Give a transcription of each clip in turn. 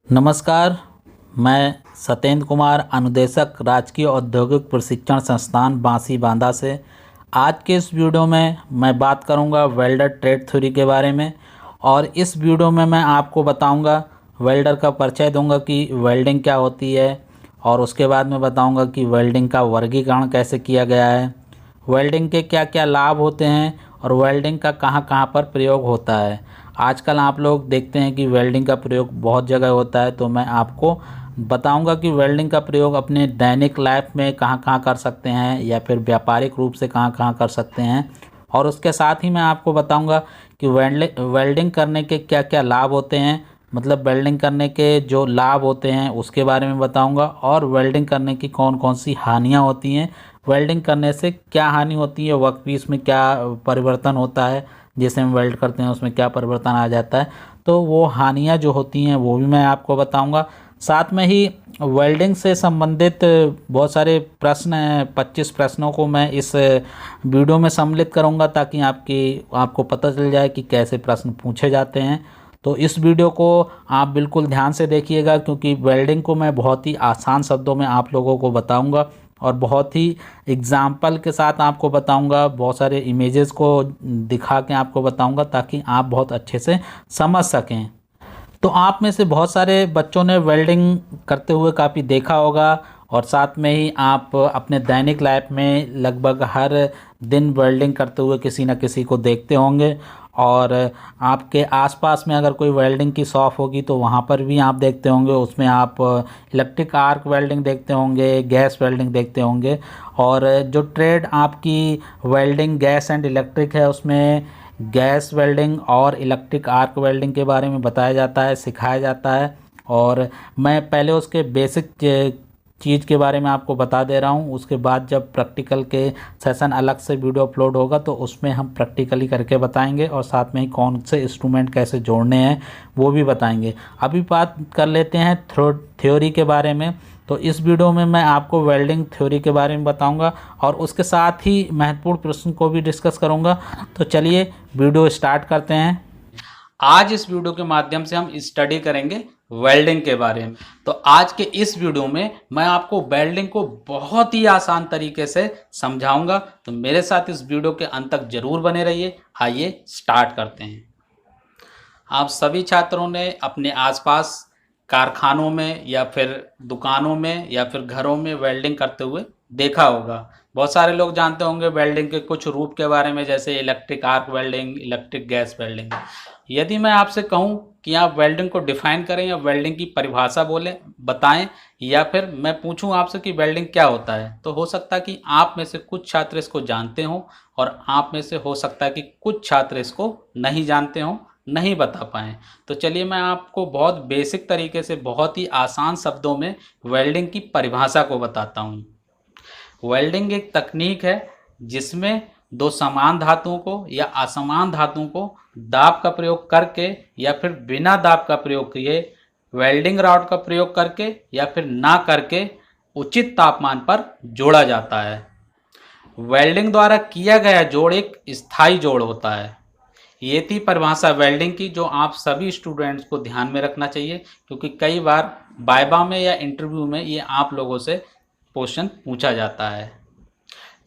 नमस्कार, मैं सत्येंद्र कुमार, अनुदेशक राजकीय औद्योगिक प्रशिक्षण संस्थान बांसी बांदा से। आज के इस वीडियो में मैं बात करूंगा वेल्डर ट्रेड थ्योरी के बारे में। और इस वीडियो में मैं आपको बताऊंगा, वेल्डर का परिचय दूंगा कि वेल्डिंग क्या होती है, और उसके बाद मैं बताऊंगा कि वेल्डिंग का वर्गीकरण कैसे किया गया है, वेल्डिंग के क्या क्या लाभ होते हैं, और वेल्डिंग का कहाँ कहाँ पर प्रयोग होता है। आजकल आप लोग देखते हैं कि वेल्डिंग का प्रयोग बहुत जगह होता है, तो मैं आपको बताऊंगा कि वेल्डिंग का प्रयोग अपने दैनिक लाइफ में कहाँ कहाँ कर सकते हैं, या फिर व्यापारिक रूप से कहाँ कहाँ कर सकते हैं। और उसके साथ ही मैं आपको बताऊंगा कि वेल्डिंग करने के क्या क्या लाभ होते हैं, मतलब वेल्डिंग करने के जो लाभ होते हैं उसके बारे में बताऊंगा, और वेल्डिंग करने की कौन कौन सी हानियाँ होती हैं, वेल्डिंग करने से क्या हानि होती है, वर्कपीस में क्या परिवर्तन होता है, जैसे हम वेल्ड करते हैं उसमें क्या परिवर्तन आ जाता है, तो वो हानियाँ जो होती हैं वो भी मैं आपको बताऊंगा। साथ में ही वेल्डिंग से संबंधित बहुत सारे प्रश्न हैं, 25 प्रश्नों को मैं इस वीडियो में सम्मिलित करूंगा, ताकि आपको पता चल जाए कि कैसे प्रश्न पूछे जाते हैं। तो इस वीडियो को आप बिल्कुल ध्यान से देखिएगा, क्योंकि वेल्डिंग को मैं बहुत ही आसान शब्दों में आप लोगों को बताऊंगा, और बहुत ही एग्जाम्पल के साथ आपको बताऊंगा, बहुत सारे इमेजेस को दिखा के आपको बताऊंगा, ताकि आप बहुत अच्छे से समझ सकें। तो आप में से बहुत सारे बच्चों ने वेल्डिंग करते हुए काफ़ी देखा होगा, और साथ में ही आप अपने दैनिक लाइफ में लगभग हर दिन वेल्डिंग करते हुए किसी न किसी को देखते होंगे। और आपके आसपास में अगर कोई वेल्डिंग की शॉप होगी तो वहाँ पर भी आप देखते होंगे, उसमें आप इलेक्ट्रिक आर्क वेल्डिंग देखते होंगे, गैस वेल्डिंग देखते होंगे। और जो ट्रेड आपकी वेल्डिंग गैस एंड इलेक्ट्रिक है, उसमें गैस वेल्डिंग और इलेक्ट्रिक आर्क वेल्डिंग के बारे में बताया जाता है, सिखाया जाता है। और मैं पहले उसके बेसिक चीज़ के बारे में आपको बता दे रहा हूँ, उसके बाद जब प्रैक्टिकल के सेशन अलग से वीडियो अपलोड होगा तो उसमें हम प्रैक्टिकली करके बताएंगे, और साथ में ही कौन से इंस्ट्रूमेंट कैसे जोड़ने हैं वो भी बताएंगे। अभी बात कर लेते हैं थ्योरी के बारे में। तो इस वीडियो में मैं आपको वेल्डिंग थ्योरी के बारे में बताऊंगा, और उसके साथ ही महत्वपूर्ण प्रश्न को भी डिस्कस करूंगा। तो चलिए वीडियो स्टार्ट करते हैं। आज इस वीडियो के माध्यम से हम स्टडी करेंगे वेल्डिंग के बारे में। तो आज के इस वीडियो में मैं आपको वेल्डिंग को बहुत ही आसान तरीके से समझाऊंगा, तो मेरे साथ इस वीडियो के अंत तक जरूर बने रहिए। आइए स्टार्ट करते हैं। आप सभी छात्रों ने अपने आसपास कारखानों में या फिर दुकानों में या फिर घरों में वेल्डिंग करते हुए देखा होगा। बहुत सारे लोग जानते होंगे वेल्डिंग के कुछ रूप के बारे में, जैसे electric arc welding, electric gas welding. यदि मैं आपसे कहूं कि आप वेल्डिंग को डिफाइन करें या वेल्डिंग की परिभाषा बोलें, बताएं, या फिर मैं पूछूं आपसे कि वेल्डिंग क्या होता है, तो हो सकता है कि आप में से कुछ छात्र इसको जानते हों, और आप में से हो सकता है कि कुछ छात्र इसको नहीं जानते हों, नहीं बता पाएँ। तो चलिए मैं आपको बहुत बेसिक तरीके से, बहुत ही आसान शब्दों में वेल्डिंग की परिभाषा को बताता हूँ। वेल्डिंग एक तकनीक है जिसमें दो समान धातुओं को या असमान धातुओं को दाब का प्रयोग करके या फिर बिना दाब का प्रयोग किए, वेल्डिंग रॉड का प्रयोग करके या फिर ना करके उचित तापमान पर जोड़ा जाता है। वेल्डिंग द्वारा किया गया जोड़ एक स्थायी जोड़ होता है। ये थी परिभाषा वेल्डिंग की, जो आप सभी स्टूडेंट्स को ध्यान में रखना चाहिए, क्योंकि कई बार वाइवा में या इंटरव्यू में ये आप लोगों से क्वेश्चन पूछा जाता है।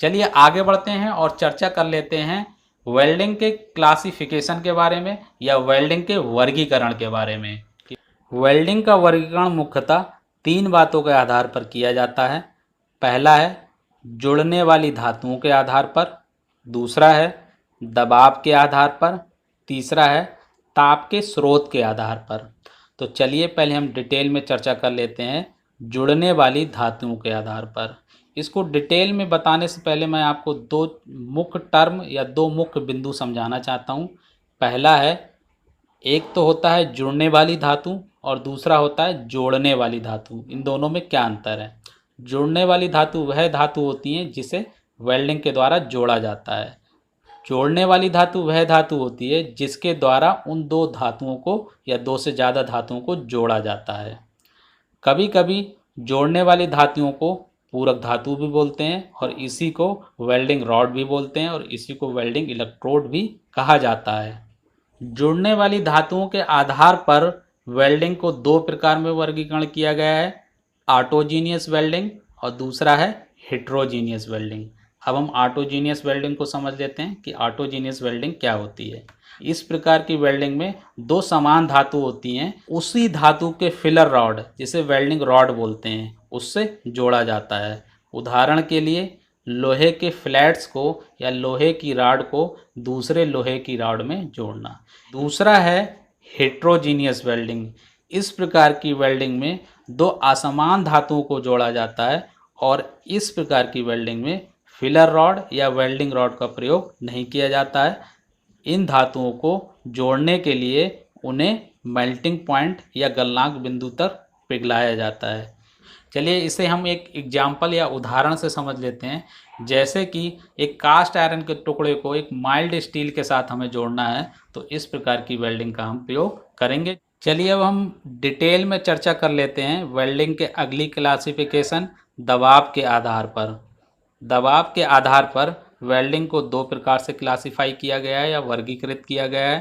चलिए आगे बढ़ते हैं और चर्चा कर लेते हैं वेल्डिंग के क्लासिफिकेशन के बारे में, या वेल्डिंग के वर्गीकरण के बारे में। वेल्डिंग का वर्गीकरण मुख्यतः तीन बातों के आधार पर किया जाता है। पहला है जुड़ने वाली धातुओं के आधार पर, दूसरा है दबाव के आधार पर, तीसरा है ताप के स्रोत के आधार पर। तो चलिए पहले हम डिटेल में चर्चा कर लेते हैं जुड़ने वाली धातुओं के आधार पर। इसको डिटेल में बताने से पहले मैं आपको दो मुख्य टर्म या दो मुख्य बिंदु समझाना चाहता हूँ। पहला है, एक तो होता है जुड़ने वाली धातु और दूसरा होता है जोड़ने वाली धातु। इन दोनों में क्या अंतर है? जुड़ने वाली धातु वह धातु होती है जिसे वेल्डिंग के द्वारा जोड़ा जाता है। जोड़ने वाली धातु वह धातु होती है जिसके द्वारा उन दो धातुओं को या दो से ज़्यादा धातुओं को जोड़ा जाता है। कभी कभी जोड़ने वाली धातुओं को पूरक धातु भी बोलते हैं, और इसी को वेल्डिंग रॉड भी बोलते हैं, और इसी को वेल्डिंग इलेक्ट्रोड भी कहा जाता है। जुड़ने वाली धातुओं के आधार पर वेल्डिंग को दो प्रकार में वर्गीकरण किया गया है, ऑटोजीनियस वेल्डिंग और दूसरा है हेट्रोजीनियस वेल्डिंग। अब हम ऑटोजीनियस वेल्डिंग को समझ लेते हैं कि ऑटोजीनियस वेल्डिंग क्या होती है। इस प्रकार की वेल्डिंग में दो समान धातु होती हैं, उसी धातु के फिलर रॉड, जिसे वेल्डिंग रॉड बोलते हैं, उससे जोड़ा जाता है। उदाहरण के लिए लोहे के फ्लैट्स को या लोहे की रॉड को दूसरे लोहे की रॉड में जोड़ना। दूसरा है हेट्रोजीनियस वेल्डिंग। इस प्रकार की वेल्डिंग में दो असमान धातुओं को जोड़ा जाता है और इस प्रकार की वेल्डिंग में फिलर रॉड या वेल्डिंग रॉड का प्रयोग नहीं किया जाता है। इन धातुओं को जोड़ने के लिए उन्हें मेल्टिंग पॉइंट या गलनांक बिंदु तक पिघलाया जाता है। चलिए इसे हम एक एग्जाम्पल या उदाहरण से समझ लेते हैं। जैसे कि एक कास्ट आयरन के टुकड़े को एक माइल्ड स्टील के साथ हमें जोड़ना है, तो इस प्रकार की वेल्डिंग का हम प्रयोग करेंगे। चलिए अब हम डिटेल में चर्चा कर लेते हैं वेल्डिंग के अगली क्लासिफिकेशन, दबाव के आधार पर। दबाव के आधार पर वेल्डिंग को दो प्रकार से क्लासिफाई किया गया है या वर्गीकृत किया गया है।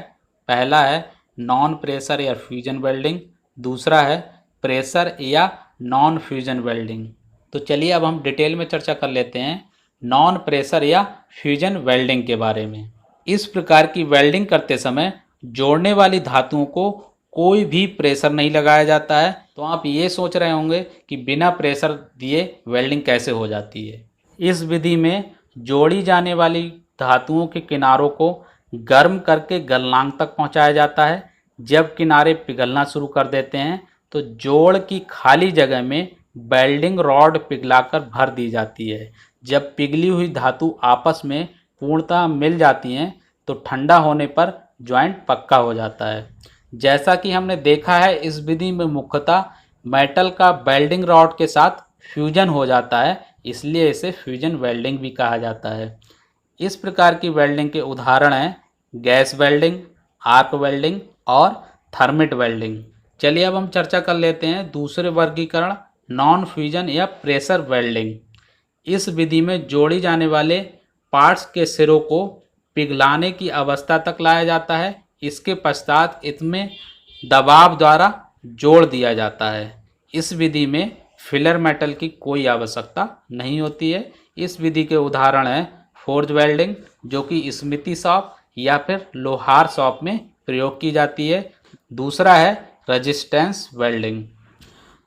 पहला है नॉन प्रेशर या फ्यूजन वेल्डिंग, दूसरा है प्रेशर या नॉन फ्यूजन वेल्डिंग। तो चलिए अब हम डिटेल में चर्चा कर लेते हैं नॉन प्रेशर या फ्यूजन वेल्डिंग के बारे में। इस प्रकार की वेल्डिंग करते समय जोड़ने वाली धातुओं को कोई भी प्रेशर नहीं लगाया जाता है। तो आप ये सोच रहे होंगे कि बिना प्रेशर दिए वेल्डिंग कैसे हो जाती है। इस विधि में जोड़ी जाने वाली धातुओं के किनारों को गर्म करके गलनांक तक पहुंचाया जाता है। जब किनारे पिघलना शुरू कर देते हैं तो जोड़ की खाली जगह में वेल्डिंग रॉड पिघलाकर भर दी जाती है। जब पिघली हुई धातु आपस में पूर्णतः मिल जाती हैं तो ठंडा होने पर जॉइंट पक्का हो जाता है। जैसा कि हमने देखा है, इस विधि में मुख्यतः मेटल का वेल्डिंग रॉड के साथ फ्यूजन हो जाता है, इसलिए इसे फ्यूजन वेल्डिंग भी कहा जाता है। इस प्रकार की वेल्डिंग के उदाहरण हैं गैस वेल्डिंग, आर्क वेल्डिंग और थर्मिट वेल्डिंग। चलिए अब हम चर्चा कर लेते हैं दूसरे वर्गीकरण, नॉन फ्यूजन या प्रेशर वेल्डिंग। इस विधि में जोड़ी जाने वाले पार्ट्स के सिरों को पिघलाने की अवस्था तक लाया जाता है। इसके पश्चात इसमें दबाव द्वारा जोड़ दिया जाता है। इस विधि में फिलर मेटल की कोई आवश्यकता नहीं होती है। इस विधि के उदाहरण हैं फोर्ज वेल्डिंग, जो कि स्मिथी शॉप या फिर लोहार शॉप में प्रयोग की जाती है। दूसरा है रेजिस्टेंस वेल्डिंग।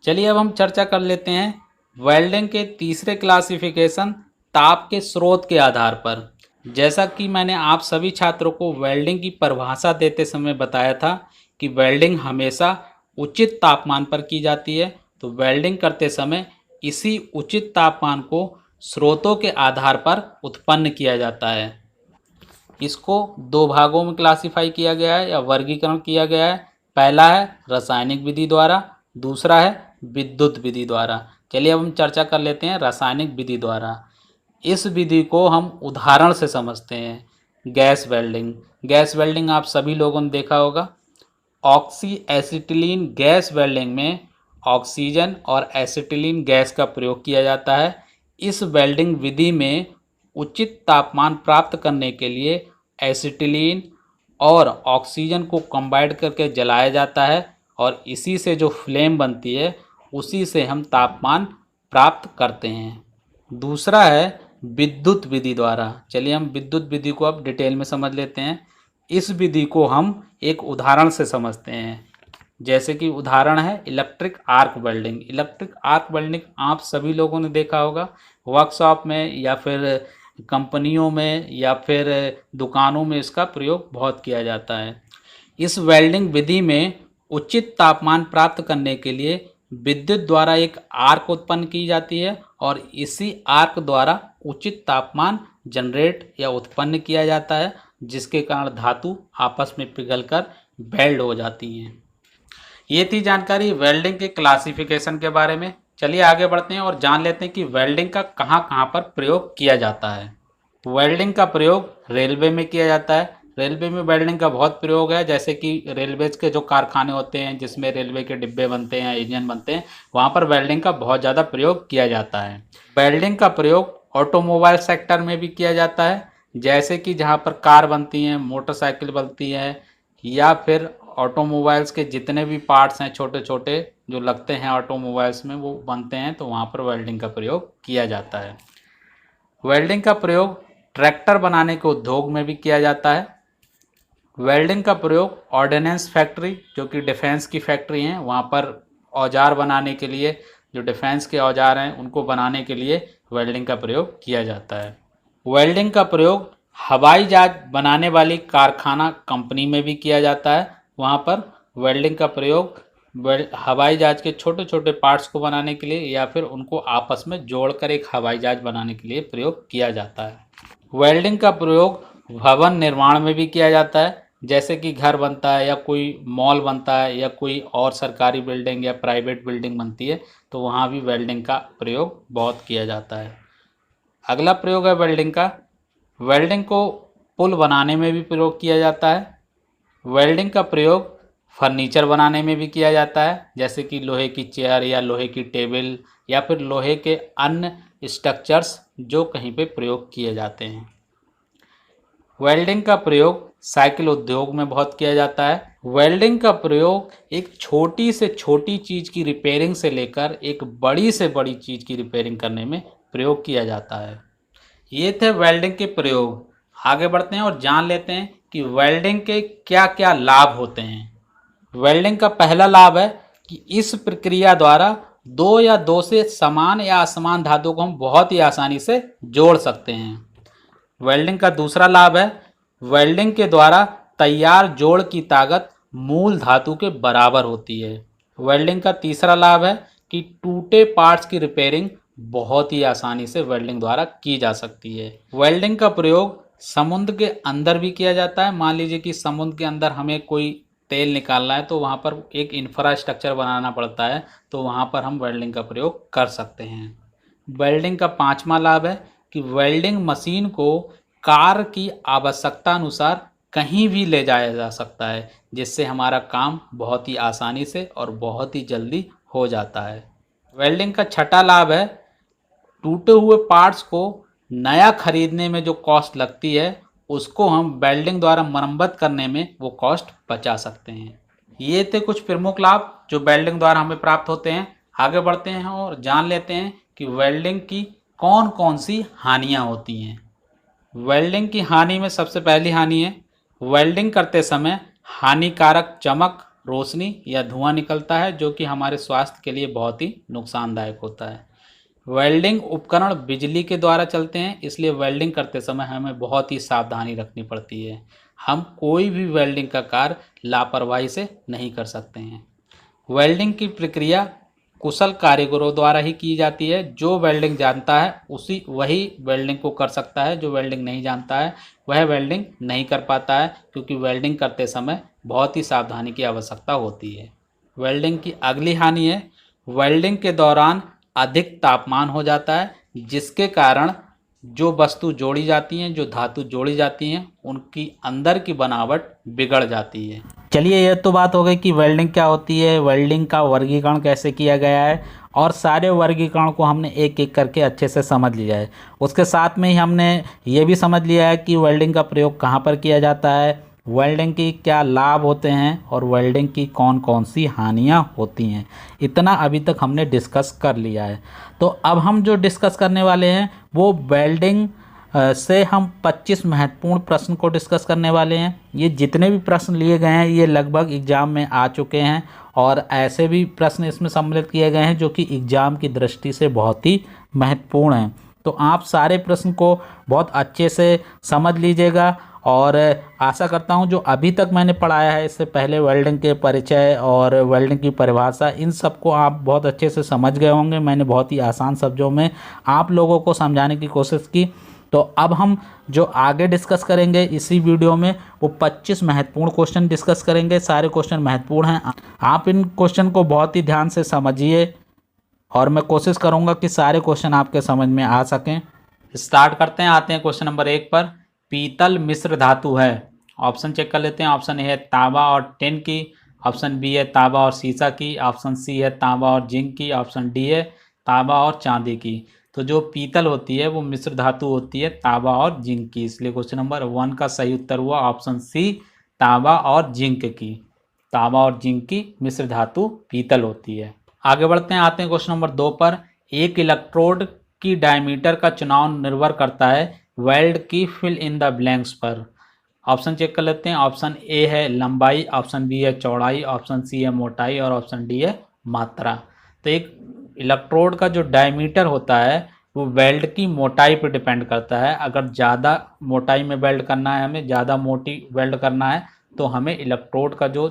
चलिए अब हम चर्चा कर लेते हैं वेल्डिंग के तीसरे क्लासिफिकेशन, ताप के स्रोत के आधार पर। जैसा कि मैंने आप सभी छात्रों को वेल्डिंग की परिभाषा देते समय बताया था कि वेल्डिंग हमेशा उचित तापमान पर की जाती है, तो वेल्डिंग करते समय इसी उचित तापमान को स्रोतों के आधार पर उत्पन्न किया जाता है। इसको दो भागों में क्लासिफाई किया गया है या वर्गीकरण किया गया है। पहला है रासायनिक विधि द्वारा, दूसरा है विद्युत विधि द्वारा। चलिए अब हम चर्चा कर लेते हैं रासायनिक विधि द्वारा। इस विधि को हम उदाहरण से समझते हैं। Gas welding. गैस वेल्डिंग आप सभी लोगों ने देखा होगा। ऑक्सी एसिटिलीन गैस वेल्डिंग में ऑक्सीजन और एसिटिलीन गैस का प्रयोग किया जाता है। इस वेल्डिंग विधि में उचित तापमान प्राप्त करने के लिए एसिटिलीन और ऑक्सीजन को कंबाइन करके जलाया जाता है और इसी से जो फ्लेम बनती है उसी से हम तापमान प्राप्त करते हैं। दूसरा है विद्युत विधि द्वारा। चलिए हम विद्युत विधि को अब डिटेल में समझ लेते हैं। इस विधि को हम एक उदाहरण से समझते हैं। जैसे कि उदाहरण है electric arc welding. Electric arc welding आप सभी लोगों ने देखा होगा, वर्कशॉप में या फिर कंपनियों में या फिर दुकानों में इसका प्रयोग बहुत किया जाता है। इस वेल्डिंग विधि में उचित तापमान प्राप्त करने के लिए विद्युत द्वारा एक आर्क उत्पन्न की जाती है और इसी आर्क द्वारा उचित तापमान जनरेट या उत्पन्न किया जाता है, जिसके कारण धातु आपस में पिघलकर वेल्ड हो जाती हैं। ये थी जानकारी वेल्डिंग के क्लासिफिकेशन के बारे में। चलिए आगे बढ़ते हैं और जान लेते हैं कि वेल्डिंग का कहाँ कहाँ पर प्रयोग किया जाता है। वेल्डिंग का प्रयोग रेलवे में किया जाता है। रेलवे में वेल्डिंग का बहुत प्रयोग है। जैसे कि रेलवेज के जो कारखाने होते हैं जिसमें रेलवे के डिब्बे बनते हैं, इंजन बनते हैं, वहाँ पर वेल्डिंग का बहुत ज़्यादा प्रयोग किया जाता है। वेल्डिंग का प्रयोग ऑटोमोबाइल सेक्टर में भी किया जाता है। जैसे कि जहाँ पर कार बनती हैं, मोटरसाइकिल बनती है या फिर ऑटोमोबाइल्स के जितने भी पार्ट्स हैं छोटे छोटे जो लगते हैं ऑटोमोबाइल्स में वो बनते हैं, तो वहाँ पर वेल्डिंग का प्रयोग किया जाता है। वेल्डिंग का प्रयोग ट्रैक्टर बनाने के उद्योग में भी किया जाता है। वेल्डिंग का प्रयोग ऑर्डिनेंस फैक्ट्री, जो कि डिफेंस की फैक्ट्री हैं, वहाँ पर औजार बनाने के लिए, जो डिफेंस के औजार हैं उनको बनाने के लिए वेल्डिंग का प्रयोग किया जाता है। वेल्डिंग का प्रयोग हवाई जहाज बनाने वाली कारखाना कंपनी में भी किया जाता है। वहाँ पर वेल्डिंग का प्रयोग हवाई जहाज के छोटे छोटे पार्ट्स को बनाने के लिए या फिर उनको आपस में जोड़कर एक हवाई जहाज बनाने के लिए प्रयोग किया जाता है। वेल्डिंग का प्रयोग भवन निर्माण में भी किया जाता है, जैसे कि घर बनता है या कोई मॉल बनता है या कोई और सरकारी बिल्डिंग या प्राइवेट बिल्डिंग बनती है, तो वहाँ भी वेल्डिंग का प्रयोग बहुत किया जाता है। अगला प्रयोग है वेल्डिंग का। वेल्डिंग को पुल बनाने में भी प्रयोग किया जाता है। वेल्डिंग का प्रयोग फर्नीचर बनाने में भी किया जाता है, जैसे कि लोहे की चेयर या लोहे की टेबल या फिर लोहे के अन्य स्ट्रक्चर्स जो कहीं पे प्रयोग किए जाते हैं। वेल्डिंग का प्रयोग साइकिल उद्योग में बहुत किया जाता है। वेल्डिंग का प्रयोग एक छोटी से छोटी चीज़ की रिपेयरिंग से लेकर एक बड़ी से बड़ी चीज़ की रिपेयरिंग करने में प्रयोग किया जाता है। ये थे वेल्डिंग के प्रयोग। आगे बढ़ते हैं और जान लेते हैं कि वेल्डिंग के क्या क्या लाभ होते हैं। वेल्डिंग का पहला लाभ है कि इस प्रक्रिया द्वारा दो या दो से समान या असमान धातुओं को हम बहुत ही आसानी से जोड़ सकते हैं। वेल्डिंग का दूसरा लाभ है वेल्डिंग के द्वारा तैयार जोड़ की ताकत मूल धातु के बराबर होती है। वेल्डिंग का तीसरा लाभ है कि टूटे पार्ट्स की रिपेयरिंग बहुत ही आसानी से वेल्डिंग द्वारा की जा सकती है। वेल्डिंग का प्रयोग समुद्र के अंदर भी किया जाता है। मान लीजिए कि समुद्र के अंदर हमें कोई तेल निकालना है, तो वहाँ पर एक इंफ्रास्ट्रक्चर बनाना पड़ता है, तो वहाँ पर हम वेल्डिंग का प्रयोग कर सकते हैं। वेल्डिंग का पांचवा लाभ है कि वेल्डिंग मशीन को कार्य की आवश्यकता अनुसार कहीं भी ले जाया जा सकता है, जिससे हमारा काम बहुत ही आसानी से और बहुत ही जल्दी हो जाता है। वेल्डिंग का छठा लाभ है टूटे हुए पार्ट्स को नया खरीदने में जो कॉस्ट लगती है उसको हम वेल्डिंग द्वारा मरम्मत करने में वो कॉस्ट बचा सकते हैं। ये थे कुछ प्रमुख लाभ जो वेल्डिंग द्वारा हमें प्राप्त होते हैं। आगे बढ़ते हैं और जान लेते हैं कि वेल्डिंग की कौन कौन सी हानियाँ होती हैं। वेल्डिंग की हानि में सबसे पहली हानि है वेल्डिंग करते समय हानिकारक चमक, रोशनी या धुआं निकलता है, जो कि हमारे स्वास्थ्य के लिए बहुत ही नुकसानदायक होता है। वेल्डिंग उपकरण बिजली के द्वारा चलते हैं, इसलिए वेल्डिंग करते समय हमें बहुत ही सावधानी रखनी पड़ती है। हम कोई भी वेल्डिंग का कार्य लापरवाही से नहीं कर सकते हैं। वेल्डिंग की प्रक्रिया कुशल कारीगरों द्वारा ही की जाती है। जो वेल्डिंग जानता है वही वेल्डिंग को कर सकता है। जो वेल्डिंग नहीं जानता है वह वेल्डिंग नहीं कर पाता है, क्योंकि वेल्डिंग करते समय बहुत ही सावधानी की आवश्यकता होती है। वेल्डिंग की अगली हानि है वेल्डिंग के दौरान अधिक तापमान हो जाता है, जिसके कारण जो वस्तु जोड़ी जाती हैं, जो धातु जोड़ी जाती हैं, उनकी अंदर की बनावट बिगड़ जाती है। चलिए, यह तो बात हो गई कि वेल्डिंग क्या होती है, वेल्डिंग का वर्गीकरण कैसे किया गया है, और सारे वर्गीकरण को हमने एक एक करके अच्छे से समझ लिया है। उसके साथ में ही हमने ये भी समझ लिया है कि वेल्डिंग का प्रयोग कहाँ पर किया जाता है, वेल्डिंग की क्या लाभ होते हैं और वेल्डिंग की कौन कौन सी हानियाँ होती हैं। इतना अभी तक हमने डिस्कस कर लिया है। तो अब हम जो डिस्कस करने वाले हैं वो वेल्डिंग से हम 25 महत्वपूर्ण प्रश्न को डिस्कस करने वाले हैं। ये जितने भी प्रश्न लिए गए हैं ये लगभग एग्ज़ाम में आ चुके हैं, और ऐसे भी प्रश्न इसमें सम्मिलित किए गए हैं जो कि एग्ज़ाम की दृष्टि से बहुत ही महत्वपूर्ण हैं। तो आप सारे प्रश्न को बहुत अच्छे से समझ लीजिएगा, और आशा करता हूं जो अभी तक मैंने पढ़ाया है इससे पहले वेल्डिंग के परिचय और वेल्डिंग की परिभाषा, इन सब को आप बहुत अच्छे से समझ गए होंगे। मैंने बहुत ही आसान शब्दों में आप लोगों को समझाने की कोशिश की। तो अब हम जो आगे डिस्कस करेंगे इसी वीडियो में वो 25 महत्वपूर्ण क्वेश्चन डिस्कस करेंगे। सारे क्वेश्चन महत्वपूर्ण हैं, आप इन क्वेश्चन को बहुत ही ध्यान से समझिए, और मैं कोशिश करूँगा कि सारे क्वेश्चन आपके समझ में आ सकें। स्टार्ट करते हैं, आते हैं क्वेश्चन नंबर 1 पर। पीतल मिश्र धातु है। ऑप्शन चेक कर लेते हैं। ऑप्शन ए है तांबा और टिन की, ऑप्शन बी है तांबा और सीसा की, ऑप्शन सी है तांबा और जिंक की, ऑप्शन डी है तांबा और चांदी की। तो जो पीतल होती है वो मिश्र धातु होती है तांबा और जिंक की, इसलिए क्वेश्चन नंबर 1 का सही उत्तर हुआ ऑप्शन सी, तांबा और जिंक की। तांबा और जिंक की मिश्र धातु पीतल होती है। आगे बढ़ते हैं, आते हैं क्वेश्चन नंबर 2 पर। एक इलेक्ट्रोड की डायमीटर का चुनाव निर्भर करता है वेल्ड की फिल इन द ब्लैंक्स पर। ऑप्शन चेक कर लेते हैं। ऑप्शन ए है लंबाई, ऑप्शन बी है चौड़ाई, ऑप्शन सी है मोटाई और ऑप्शन डी है मात्रा। तो एक इलेक्ट्रोड का जो डायमीटर होता है वो वेल्ड की मोटाई पर डिपेंड करता है। अगर ज़्यादा मोटाई में वेल्ड करना है, हमें ज़्यादा मोटी वेल्ड करना है, तो हमें इलेक्ट्रोड का जो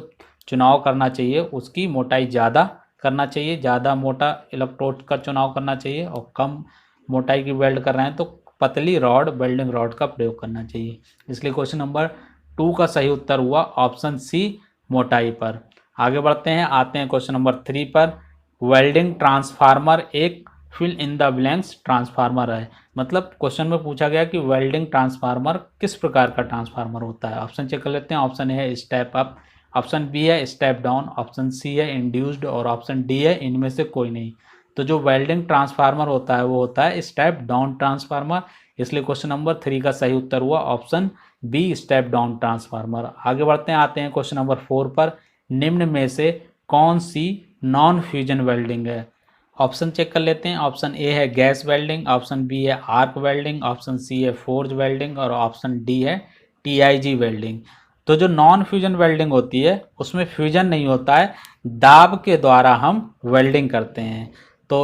चुनाव करना चाहिए उसकी मोटाई ज़्यादा करना चाहिए, ज़्यादा मोटा इलेक्ट्रोड का चुनाव करना चाहिए। और कम मोटाई की वेल्ड कर रहे हैं तो पतली रॉड, वेल्डिंग रॉड का प्रयोग करना चाहिए। इसलिए क्वेश्चन नंबर 2 का सही उत्तर हुआ ऑप्शन सी, मोटाई पर। आगे बढ़ते हैं, आते हैं क्वेश्चन नंबर 3 पर। वेल्डिंग ट्रांसफार्मर एक fill in the blanks transformer है। मतलब क्वेश्चन में पूछा गया कि वेल्डिंग ट्रांसफार्मर किस प्रकार का ट्रांसफार्मर होता है। ऑप्शन चेक कर लेते हैं। ऑप्शन ए है स्टेप अप, ऑप्शन बी है स्टेप डाउन, ऑप्शन सी है इंड्यूस्ड और ऑप्शन डी है इनमें से कोई नहीं। तो जो वेल्डिंग ट्रांसफार्मर होता है वो होता है स्टेप डाउन ट्रांसफार्मर। इसलिए क्वेश्चन नंबर 3 का सही उत्तर हुआ option B, step down transformer. आगे बढ़ते हैं, आते हैं क्वेश्चन नंबर 4 पर। निम्न में से कौन सी नॉन फ्यूजन वेल्डिंग है। ऑप्शन चेक कर लेते हैं। ऑप्शन ए है गैस वेल्डिंग, ऑप्शन बी है आर्क वेल्डिंग, ऑप्शन सी है फोर्ज वेल्डिंग और ऑप्शन डी है टीआईजी वेल्डिंग। तो जो नॉन फ्यूजन वेल्डिंग होती है उसमें फ्यूजन नहीं होता है, दाब के द्वारा हम वेल्डिंग करते हैं। तो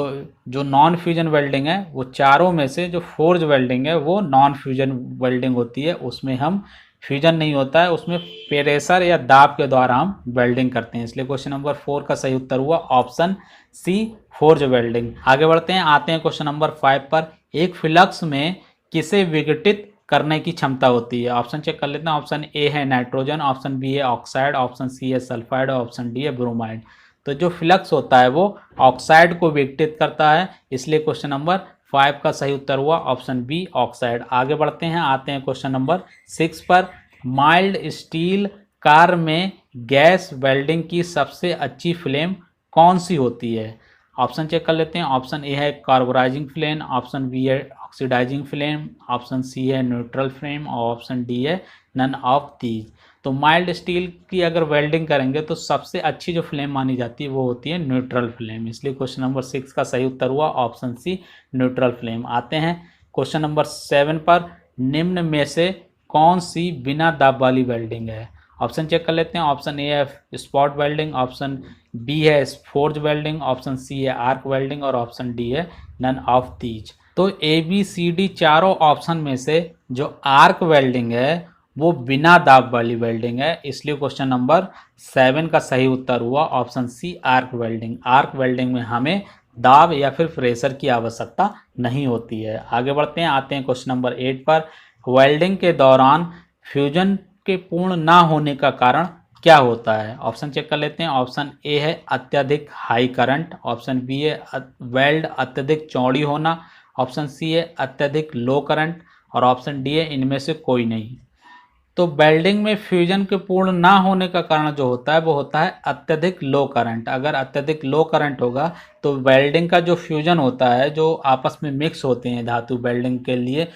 जो नॉन फ्यूजन वेल्डिंग है वो चारों में से जो फोर्ज वेल्डिंग है वो नॉन फ्यूजन वेल्डिंग होती है। उसमें हम फ्यूजन नहीं होता है, उसमें प्रेशर या दाब के द्वारा हम वेल्डिंग करते हैं। इसलिए क्वेश्चन नंबर 4 का सही उत्तर हुआ ऑप्शन सी, फोर्ज वेल्डिंग। आगे बढ़ते हैं, आते हैं क्वेश्चन नंबर 5 पर। एक फ्लक्स में किसे विघटित करने की क्षमता होती है। ऑप्शन चेक कर लेते हैं। ऑप्शन ए है नाइट्रोजन, ऑप्शन बी है ऑक्साइड, ऑप्शन सी है सल्फाइड और ऑप्शन डी है ब्रोमाइड। तो जो फ्लक्स होता है वो ऑक्साइड को विघटित करता है। इसलिए क्वेश्चन नंबर 5 का सही उत्तर हुआ ऑप्शन बी, ऑक्साइड। आगे बढ़ते हैं, आते हैं क्वेश्चन नंबर 6 पर। माइल्ड स्टील कार में गैस वेल्डिंग की सबसे अच्छी फ्लेम कौन सी होती है। ऑप्शन चेक कर लेते हैं। ऑप्शन ए है कार्बोराइजिंग फ्लेम, ऑप्शन बी है ऑक्सीडाइजिंग फ्लेम, ऑप्शन सी है न्यूट्रल फ्लेम और ऑप्शन डी है नन ऑफ दीज। तो माइल्ड स्टील की अगर वेल्डिंग करेंगे तो सबसे अच्छी जो फ्लेम मानी जाती है वो होती है न्यूट्रल फ्लेम। इसलिए क्वेश्चन नंबर 6 का सही उत्तर हुआ ऑप्शन सी, न्यूट्रल फ्लेम। आते हैं क्वेश्चन नंबर 7 पर। निम्न में से कौन सी बिना दाब वाली वेल्डिंग है। ऑप्शन चेक कर लेते हैं। ऑप्शन ए है स्पॉट वेल्डिंग, ऑप्शन बी है फोर्ज वेल्डिंग, ऑप्शन सी है आर्क वेल्डिंग और ऑप्शन डी है नन ऑफ दीज। तो ए बी सी डी चारों ऑप्शन में से जो आर्क वेल्डिंग है वो बिना दाब वाली वेल्डिंग है। इसलिए क्वेश्चन नंबर 7 का सही उत्तर हुआ option C, arc welding. Arc welding में हमें दाब या फिर प्रेशर की आवश्यकता नहीं होती है। आगे बढ़ते हैं, आते हैं क्वेश्चन नंबर 8 पर। वेल्डिंग के दौरान फ्यूजन के पूर्ण ना होने का कारण क्या होता है। ऑप्शन चेक कर लेते हैं। ऑप्शन ए है अत्यधिक हाई करंट, ऑप्शन बी है वेल्ड अत्यधिक चौड़ी होना, ऑप्शन सी है अत्यधिक लो करंट और ऑप्शन डी है इनमें से कोई नहीं। तो वेल्डिंग में फ्यूजन के पूर्ण ना होने का कारण जो होता है वो होता है अत्यधिक लो करंट। अगर अत्यधिक लो करंट होगा तो वेल्डिंग का जो फ्यूजन होता है, जो आपस में मिक्स होते हैं धातु वेल्डिंग के लिए,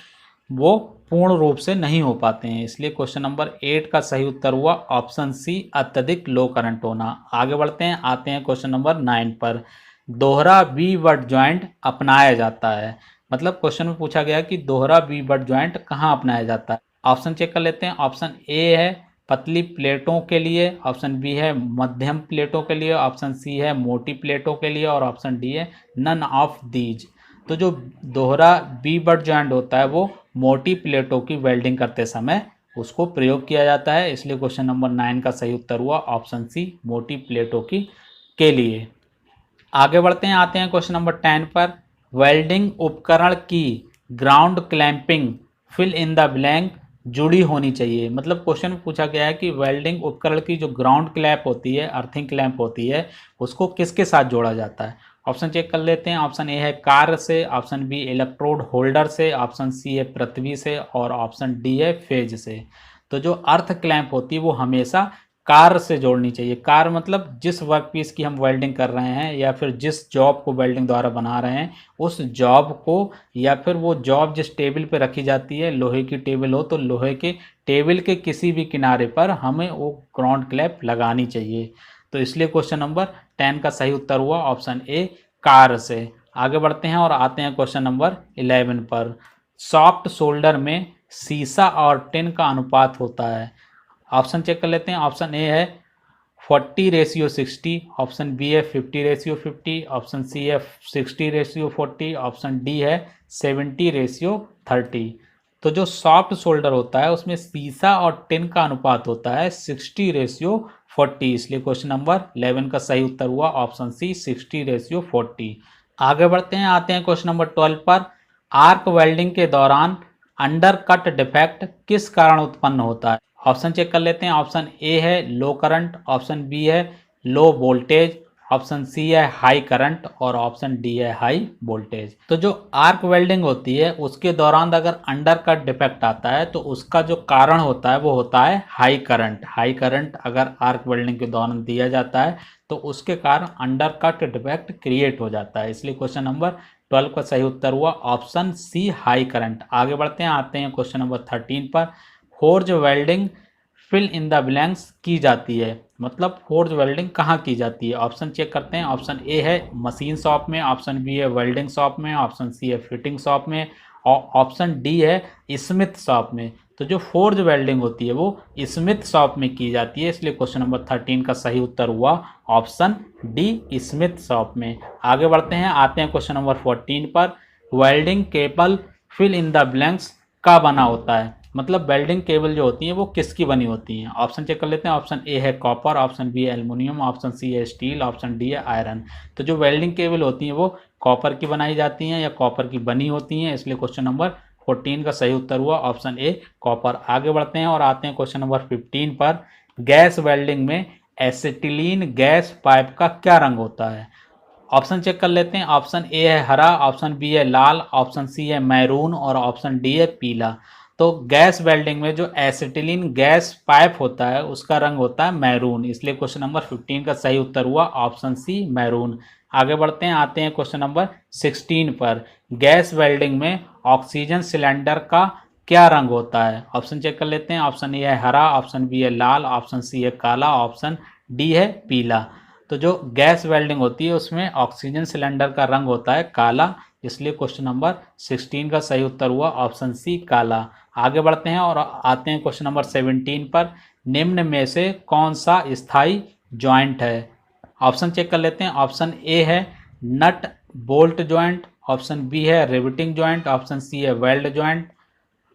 वो पूर्ण रूप से नहीं हो पाते हैं। इसलिए क्वेश्चन नंबर 8 का सही उत्तर हुआ ऑप्शन सी, अत्यधिक लो करंट होना। आगे बढ़ते हैं, आते हैं क्वेश्चन नंबर 9 पर। दोहरा वी बट ज्वाइंट अपनाया जाता है। मतलब क्वेश्चन में पूछा गया कि दोहरा वी बट ज्वाइंट कहाँ अपनाया जाता है। ऑप्शन चेक कर लेते हैं। ऑप्शन ए है पतली प्लेटों के लिए, ऑप्शन बी है मध्यम प्लेटों के लिए, ऑप्शन सी है मोटी प्लेटों के लिए और ऑप्शन डी है नन ऑफ दीज। तो जो दोहरा वी बट ज्वाइंट होता है वो मोटी प्लेटों की वेल्डिंग करते समय उसको प्रयोग किया जाता है। इसलिए क्वेश्चन नंबर 9 का सही उत्तर हुआ ऑप्शन सी, मोटी प्लेटों की के लिए। आगे बढ़ते हैं, आते हैं क्वेश्चन नंबर 10 पर। वेल्डिंग उपकरण की ground clamping fill in the blank जुड़ी होनी चाहिए। मतलब क्वेश्चन में पूछा गया है कि वेल्डिंग उपकरण की जो ग्राउंड क्लैंप होती है, अर्थिंग क्लैंप होती है, उसको किसके साथ जोड़ा जाता है। ऑप्शन चेक कर लेते हैं। ऑप्शन ए है कार से, ऑप्शन बी इलेक्ट्रोड होल्डर से, ऑप्शन सी है पृथ्वी से और ऑप्शन डी है फेज से। तो जो अर्थ क्लैंप होती है वो हमेशा कार्य से जोड़नी चाहिए। कार्य मतलब जिस वर्क पीस की हम वेल्डिंग कर रहे हैं या फिर जिस जॉब को वेल्डिंग द्वारा बना रहे हैं, उस जॉब को या फिर वो जॉब जिस टेबल पे रखी जाती है, लोहे की टेबल हो तो लोहे के टेबल के किसी भी किनारे पर हमें वो ग्राउंड क्लैप लगानी चाहिए। तो इसलिए क्वेश्चन नंबर 10 का सही उत्तर हुआ ऑप्शन ए, कार्य से। आगे बढ़ते हैं और आते हैं क्वेश्चन नंबर 11 पर। सॉफ्ट सोल्डर में सीसा और टिन का अनुपात होता है। ऑप्शन चेक कर लेते हैं। ऑप्शन ए है 40:60, ऑप्शन बी है 50:50, ऑप्शन सी है 60:40, ऑप्शन डी है 70:30। तो जो सॉफ्ट सोल्डर होता है उसमें सीसा और टिन का अनुपात होता है 60:40, इसलिए क्वेश्चन नंबर 11 का सही उत्तर हुआ ऑप्शन सी, 60:40। आगे बढ़ते हैं, आते हैं क्वेश्चन नंबर 12 पर। आर्क वेल्डिंग के दौरान अंडर कट डिफेक्ट किस कारण उत्पन्न होता है। ऑप्शन चेक कर लेते हैं। ऑप्शन ए है लो करंट, ऑप्शन बी है लो वोल्टेज, ऑप्शन सी है हाई करंट और ऑप्शन डी है हाई वोल्टेज। तो जो आर्क वेल्डिंग होती है उसके दौरान अगर अंडर कट डिफेक्ट आता है तो उसका जो कारण होता है वो होता है हाई करंट। हाई करंट अगर आर्क वेल्डिंग के दौरान दिया जाता है तो उसके कारण अंडर कट डिफेक्ट क्रिएट हो जाता है, इसलिए क्वेश्चन नंबर 12 का सही उत्तर हुआ ऑप्शन सी, हाई करंट। आगे बढ़ते हैं, आते हैं क्वेश्चन नंबर 13 पर। Forge welding fill in the blanks की जाती है, मतलब फोर्ज वेल्डिंग कहाँ की जाती है। ऑप्शन चेक करते हैं। ऑप्शन ए है मशीन शॉप में, ऑप्शन बी है वेल्डिंग शॉप में, ऑप्शन सी है फिटिंग शॉप में और ऑप्शन डी है स्मिथ शॉप में। तो जो फोर्ज वेल्डिंग होती है वो स्मिथ शॉप में की जाती है, इसलिए क्वेश्चन नंबर 13 का सही उत्तर हुआ ऑप्शन डी, स्मिथ शॉप में। आगे बढ़ते हैं, आते हैं क्वेश्चन नंबर 14 पर। Welding cable fill in the blanks का बना होता है, मतलब वेल्डिंग केबल जो होती है वो किसकी बनी होती हैं। ऑप्शन चेक कर लेते हैं। ऑप्शन ए है कॉपर, ऑप्शन बी है एल्युमिनियम, ऑप्शन सी है स्टील, ऑप्शन डी है आयरन। तो जो वेल्डिंग केबल होती हैं वो कॉपर की बनाई जाती हैं या कॉपर की बनी होती हैं, इसलिए क्वेश्चन नंबर 14 का सही उत्तर हुआ ऑप्शन ए, कॉपर। आगे बढ़ते हैं और आते हैं क्वेश्चन नंबर 15 पर। गैस वेल्डिंग में एसिटिलीन गैस पाइप का क्या रंग होता है। ऑप्शन चेक कर लेते हैं। ऑप्शन ए है हरा, ऑप्शन बी है लाल, ऑप्शन सी है मैरून और ऑप्शन डी है पीला। तो गैस वेल्डिंग में जो एसिटिलीन गैस पाइप होता है उसका रंग होता है मैरून, इसलिए क्वेश्चन नंबर 15 का सही उत्तर हुआ ऑप्शन सी, मैरून। आगे बढ़ते हैं, आते हैं क्वेश्चन नंबर 16 पर। गैस वेल्डिंग में ऑक्सीजन सिलेंडर का क्या रंग होता है। ऑप्शन चेक कर लेते हैं। ऑप्शन ए है हरा, ऑप्शन बी है लाल, ऑप्शन सी है काला, ऑप्शन डी है पीला। तो जो गैस वेल्डिंग होती है उसमें ऑक्सीजन सिलेंडर का रंग होता है काला, इसलिए क्वेश्चन नंबर 16 का सही उत्तर हुआ ऑप्शन सी, काला। आगे बढ़ते हैं और आते हैं क्वेश्चन नंबर 17 पर। निम्न में से कौन सा स्थायी जॉइंट है। ऑप्शन चेक कर लेते हैं। ऑप्शन ए है nut bolt joint, option B है रिवेटिंग जॉइंट, ऑप्शन सी है वेल्ड जॉइंट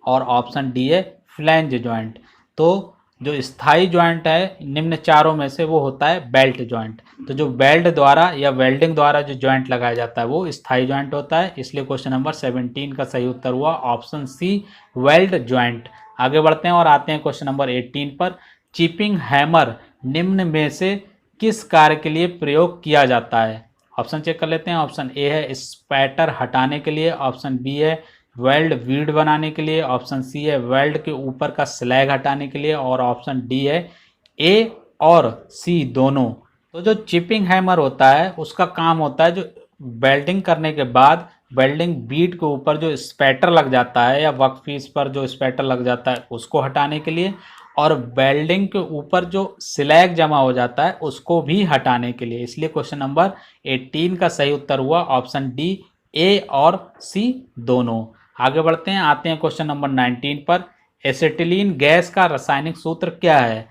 और ऑप्शन डी है फ्लैंज जॉइंट। तो जो स्थायी जॉइंट है निम्न चारों में से वो होता है बेल्ट जॉइंट। तो जो बेल्ट द्वारा या वेल्डिंग द्वारा जो जॉइंट लगाया जाता है वो स्थायी जॉइंट होता है, इसलिए क्वेश्चन नंबर 17 का सही उत्तर हुआ ऑप्शन सी, वेल्ड जॉइंट। आगे बढ़ते हैं और आते हैं क्वेश्चन नंबर 18 पर। चिपिंग हैमर निम्न में से किस कार्य के लिए प्रयोग किया जाता है। ऑप्शन चेक कर लेते हैं। ऑप्शन ए है स्पैटर हटाने के लिए, ऑप्शन बी है वेल्ड वीड बनाने के लिए, ऑप्शन सी है वेल्ड के ऊपर का स्लैग हटाने के लिए और ऑप्शन डी है ए और सी दोनों। तो जो चिपिंग हैमर होता है उसका काम होता है जो वेल्डिंग करने के बाद वेल्डिंग बीट के ऊपर जो स्पैटर लग जाता है या वर्कपीस पर जो स्पैटर लग जाता है उसको हटाने के लिए, और वेल्डिंग के ऊपर जो स्लैग जमा हो जाता है उसको भी हटाने के लिए, इसलिए क्वेश्चन नंबर 18 का सही उत्तर हुआ ऑप्शन डी, ए और सी दोनों। आगे बढ़ते हैं, आते हैं क्वेश्चन नंबर 19 पर। एसिटिलीन गैस का रासायनिक सूत्र क्या है।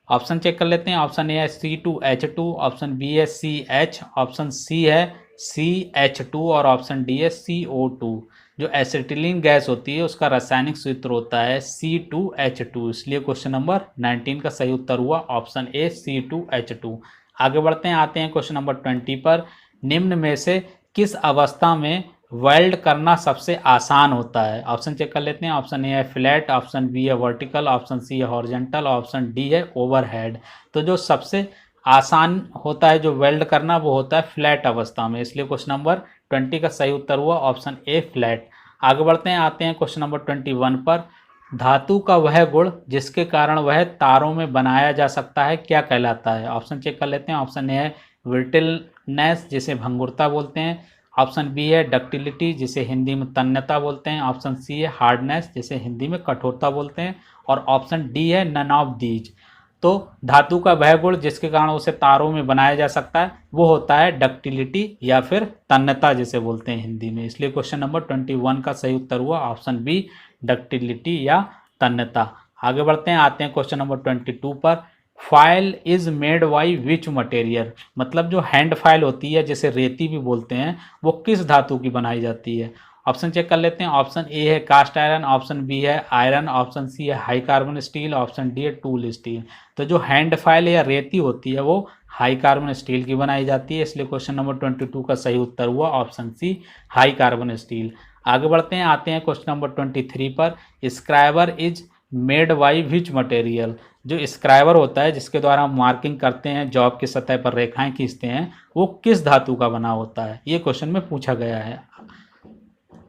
ऑप्शन चेक कर लेते हैं। ऑप्शन ए है C2H2, ऑप्शन बी है CH, ऑप्शन सी है CH2 और ऑप्शन डी है CO2। जो एसिटिलीन गैस होती है उसका रासायनिक सूत्र होता है C2H2, इसलिए क्वेश्चन नंबर 19 का सही उत्तर हुआ ऑप्शन ए, C2H2। आगे बढ़ते हैं, आते हैं क्वेश्चन नंबर 20 पर। निम्न में से किस अवस्था में वेल्ड करना सबसे आसान होता है। ऑप्शन चेक कर लेते हैं। ऑप्शन ए है फ्लैट, ऑप्शन बी है वर्टिकल, ऑप्शन सी है हॉरिजॉन्टल, ऑप्शन डी है ओवरहेड। तो जो सबसे आसान होता है जो वेल्ड करना वो होता है फ्लैट अवस्था में, इसलिए क्वेश्चन नंबर 20 का सही उत्तर हुआ ऑप्शन ए, फ्लैट। आगे बढ़ते हैं, आते हैं क्वेश्चन नंबर 21 पर। धातु का वह गुण जिसके कारण वह तारों में बनाया जा सकता है क्या कहलाता है? ऑप्शन चेक कर लेते हैं। ऑप्शन ए है ब्रिटलनेस, जिसे भंगुरता बोलते हैं। ऑप्शन बी है डक्टिलिटी, जिसे हिंदी में तन्यता बोलते हैं। ऑप्शन सी है हार्डनेस, जिसे हिंदी में कठोरता बोलते हैं। और ऑप्शन डी है नन ऑफ दीज। तो धातु का वह गुण जिसके कारण उसे तारों में बनाया जा सकता है वो होता है डक्टिलिटी या फिर तन्यता, जिसे बोलते हैं हिंदी में। इसलिए क्वेश्चन नंबर 21 का सही उत्तर हुआ ऑप्शन बी, डक्टिलिटी या तन्यता। आगे बढ़ते हैं, आते हैं क्वेश्चन नंबर 22 पर। File is made by which material, मतलब जो हैंड फाइल होती है जिसे रेती भी बोलते हैं, वो किस धातु की बनाई जाती है? ऑप्शन चेक कर लेते हैं। ऑप्शन ए है कास्ट आयरन, ऑप्शन बी है आयरन, ऑप्शन सी है high carbon steel, option D है टूल स्टील। तो जो हैंड फाइल या रेती होती है वो हाई कार्बन स्टील की बनाई जाती है, इसलिए क्वेश्चन नंबर 22 का सही उत्तर हुआ option C, high carbon steel. आगे बढ़ते हैं, आते हैं क्वेश्चन नंबर 23 पर। Scriber is made by which material, जो स्क्राइबर होता है जिसके द्वारा हम मार्किंग करते हैं, जॉब की सतह पर रेखाएं खींचते हैं, वो किस धातु का बना होता है? ये क्वेश्चन में पूछा गया है।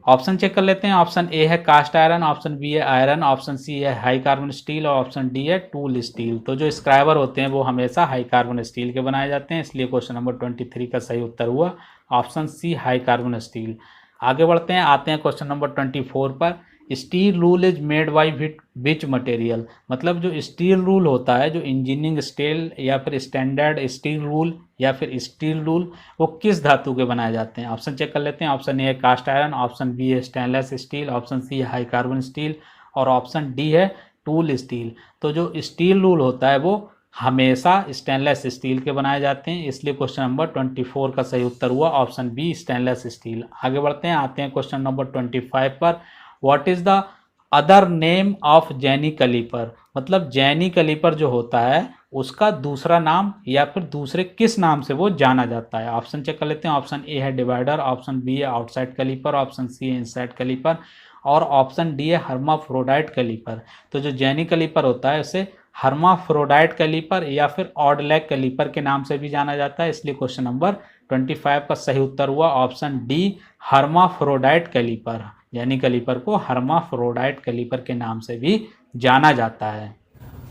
ऑप्शन चेक कर लेते हैं। ऑप्शन ए है कास्ट आयरन, ऑप्शन बी है आयरन, ऑप्शन सी है हाई कार्बन स्टील और ऑप्शन डी है टूल स्टील। तो जो स्क्राइबर होते हैं वो हमेशा हाई कार्बन स्टील के बनाए जाते हैं, इसलिए क्वेश्चन नंबर 23 का सही उत्तर हुआ option C, high carbon steel. आगे बढ़ते हैं, आते हैं क्वेश्चन नंबर 24 पर। Steel rule is made by which material, मतलब जो स्टील रूल होता है, जो इंजीनियरिंग स्टील या फिर स्टैंडर्ड स्टील रूल या फिर स्टील रूल, वो किस धातु के बनाए जाते हैं? ऑप्शन चेक कर लेते हैं। ऑप्शन ए है कास्ट आयरन, ऑप्शन बी है स्टेनलेस स्टील, ऑप्शन सी है हाई कार्बन स्टील और ऑप्शन डी है टूल स्टील। तो जो स्टील रूल होता है वो हमेशा स्टेनलेस स्टील के बनाए जाते हैं, इसलिए क्वेश्चन नंबर 24 का सही उत्तर हुआ ऑप्शन बी, स्टेनलेस स्टील। आगे बढ़ते हैं, आते हैं क्वेश्चन नंबर 25 पर। What is the other name of jenny caliper, मतलब जैनी कलीपर जो होता है उसका दूसरा नाम या फिर दूसरे किस नाम से वो जाना जाता है? ऑप्शन चेक कर लेते हैं। ऑप्शन ए है डिवाइडर, ऑप्शन बी है आउटसाइड कलीपर, ऑप्शन सी है इनसाइड कलीपर और ऑप्शन डी है हर्माफ्रोडाइट कलीपर। तो जो जैनी कलीपर होता है उसे हर्माफ्रोडाइट कलीपर या फिर ऑड लेग कलीपर के नाम से भी जाना जाता है, इसलिए क्वेश्चन नंबर 25 का सही उत्तर हुआ ऑप्शन डी, हर्माफ्रोडाइट कलीपर। यानी कलीपर को हर्माफ्रोडाइट कलीपर के नाम से भी जाना जाता है।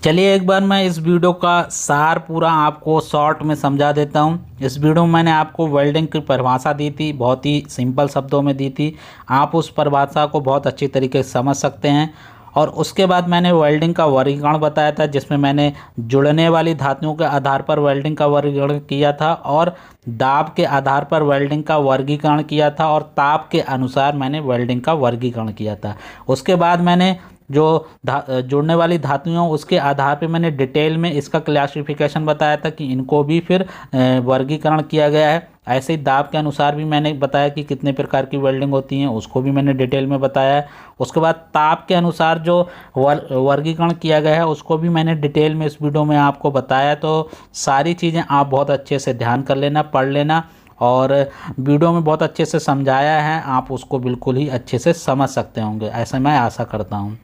चलिए एक बार मैं इस वीडियो का सार पूरा आपको शॉर्ट में समझा देता हूँ। इस वीडियो में मैंने आपको वेल्डिंग की परिभाषा दी थी, बहुत ही सिंपल शब्दों में दी थी, आप उस परिभाषा को बहुत अच्छी तरीके से समझ सकते हैं। और उसके बाद मैंने वेल्डिंग का वर्गीकरण बताया था, जिसमें मैंने जुड़ने वाली धातुओं के आधार पर वेल्डिंग का वर्गीकरण किया था और दाब के आधार पर वेल्डिंग का वर्गीकरण किया था और ताप के अनुसार मैंने वेल्डिंग का वर्गीकरण किया था। उसके बाद मैंने जो जुड़ने वाली धातुओं उसके आधार पे मैंने डिटेल में इसका क्लासिफिकेशन बताया था कि इनको भी फिर वर्गीकरण किया गया है। ऐसे ही दाब के अनुसार भी मैंने बताया कि कितने प्रकार की वेल्डिंग होती हैं, उसको भी मैंने डिटेल में बताया है। उसके बाद ताप के अनुसार जो वर्गीकरण किया गया है उसको भी मैंने डिटेल में इस वीडियो में आपको बताया। तो सारी चीज़ें आप बहुत अच्छे से ध्यान कर लेना, पढ़ लेना, और वीडियो में बहुत अच्छे से समझाया है, आप उसको बिल्कुल ही अच्छे से समझ सकते होंगे, ऐसा मैं आशा करता हूँ।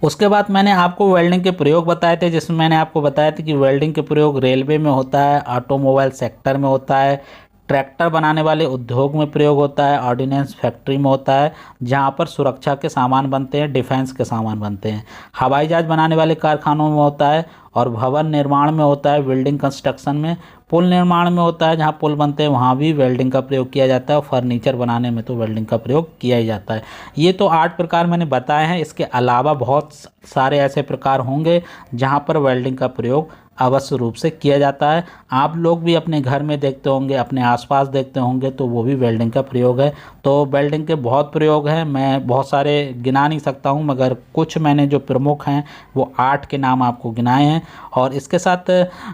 उसके बाद मैंने आपको वेल्डिंग के प्रयोग बताए थे, जिसमें मैंने आपको बताया था कि वेल्डिंग के प्रयोग रेलवे में होता है, ऑटोमोबाइल सेक्टर में होता है, ट्रैक्टर बनाने वाले उद्योग में प्रयोग होता है, ऑर्डिनेंस फैक्ट्री में होता है जहां पर सुरक्षा के सामान बनते हैं, डिफेंस के सामान बनते हैं, हवाई जहाज बनाने वाले कारखानों में होता है और भवन निर्माण में होता है, बिल्डिंग कंस्ट्रक्शन में, पुल निर्माण में होता है, जहाँ पुल बनते हैं वहाँ भी वेल्डिंग का प्रयोग किया जाता है और फर्नीचर बनाने में तो वेल्डिंग का प्रयोग किया ही जाता है। ये तो 8 प्रकार मैंने बताए हैं, इसके अलावा बहुत सारे ऐसे प्रकार होंगे जहाँ पर वेल्डिंग का प्रयोग अवश्य रूप से किया जाता है। आप लोग भी अपने घर में देखते होंगे, अपने आसपास देखते होंगे, तो वो भी वेल्डिंग का प्रयोग है। तो वेल्डिंग के बहुत प्रयोग हैं, मैं बहुत सारे गिना नहीं सकता हूँ, मगर कुछ मैंने जो प्रमुख हैं वो 8 के नाम आपको गिनाए हैं। और इसके साथ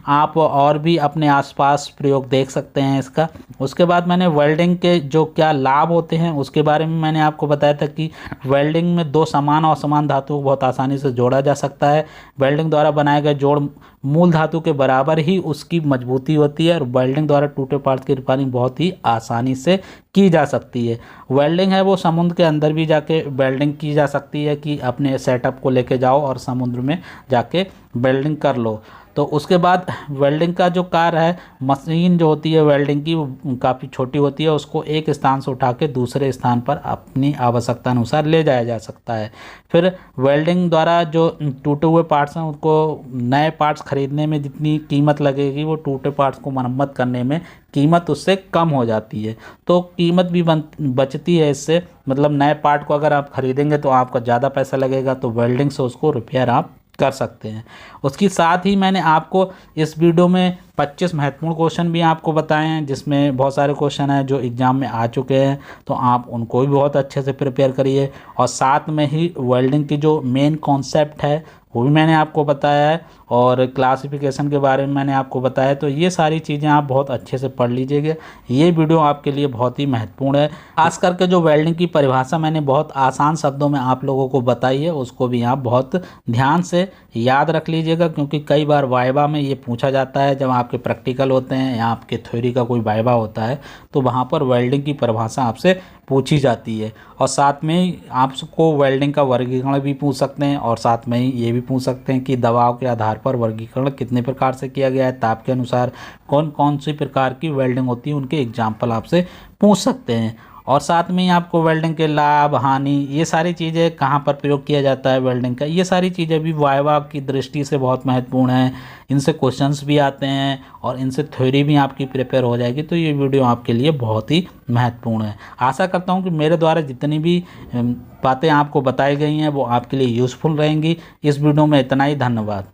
आप और भी अपने आसपास प्रयोग देख सकते हैं इसका। उसके बाद मैंने वेल्डिंग के जो क्या लाभ होते हैं उसके बारे में मैंने आपको बताया था कि वेल्डिंग में 2 समान और असमान धातुओं को बहुत आसानी से जोड़ा जा सकता है। वेल्डिंग द्वारा बनाए गए जोड़ मूल धातु के बराबर ही उसकी मजबूती होती है और वेल्डिंग द्वारा टूटे पार्ट की रिपेयरिंग बहुत ही आसानी से की जा सकती है। वेल्डिंग है वो समुद्र के अंदर भी जाके वेल्डिंग की जा सकती है कि अपने सेटअप को लेके जाओ और समुद्र में जाके वेल्डिंग कर लो। तो उसके बाद वेल्डिंग का जो कार्य है, मशीन जो होती है वेल्डिंग की वो काफ़ी छोटी होती है, उसको एक स्थान से उठा के दूसरे स्थान पर अपनी आवश्यकता अनुसार ले जाया जा सकता है। फिर वेल्डिंग द्वारा जो टूटे हुए पार्ट्स हैं उनको नए पार्ट्स खरीदने में जितनी कीमत लगेगी वो टूटे पार्ट्स को मरम्मत करने में कीमत उससे कम हो जाती है। तो कीमत भी बचती है इससे, मतलब नए पार्ट को अगर आप खरीदेंगे तो आपका ज़्यादा पैसा लगेगा, तो वेल्डिंग से उसको रिपेयर आप कर सकते हैं। उसके साथ ही मैंने आपको इस वीडियो में 25 महत्वपूर्ण क्वेश्चन भी आपको बताए हैं, जिसमें बहुत सारे क्वेश्चन हैं जो एग्ज़ाम में आ चुके हैं, तो आप उनको भी बहुत अच्छे से प्रिपेयर करिए। और साथ में ही वेल्डिंग की जो मेन कॉन्सेप्ट है वो भी मैंने आपको बताया है, और क्लासिफिकेशन के बारे में मैंने आपको बताया। तो ये सारी चीज़ें आप बहुत अच्छे से पढ़ लीजिएगा, ये वीडियो आपके लिए बहुत ही महत्वपूर्ण है। खास करके जो वेल्डिंग की परिभाषा मैंने बहुत आसान शब्दों में आप लोगों को बताई है, उसको भी आप बहुत ध्यान से याद रख लीजिएगा, क्योंकि कई बार वाइवा में ये पूछा जाता है, जब आपके प्रैक्टिकल होते हैं या आपके थ्योरी का कोई वाइवा होता है तो वहाँ पर वेल्डिंग की परिभाषा आपसे पूछी जाती है। और साथ में ही आपको वेल्डिंग का वर्गीकरण भी पूछ सकते हैं, और साथ में ही ये भी पूछ सकते हैं कि दबाव के आधार पर वर्गीकरण कितने प्रकार से किया गया है, ताप के अनुसार कौन कौन सी प्रकार की वेल्डिंग होती है, उनके एग्जाम्पल आपसे पूछ सकते हैं। और साथ में ही आपको वेल्डिंग के लाभ हानि, ये सारी चीज़ें कहाँ पर प्रयोग किया जाता है वेल्डिंग का, ये सारी चीज़ें भी वाइवा की दृष्टि से बहुत महत्वपूर्ण हैं। इनसे क्वेश्चंस भी आते हैं और इनसे थ्योरी भी आपकी प्रिपेयर हो जाएगी। तो ये वीडियो आपके लिए बहुत ही महत्वपूर्ण है। आशा करता हूँ कि मेरे द्वारा जितनी भी बातें आपको बताई गई हैं वो आपके लिए यूज़फुल रहेंगी। इस वीडियो में इतना ही, धन्यवाद।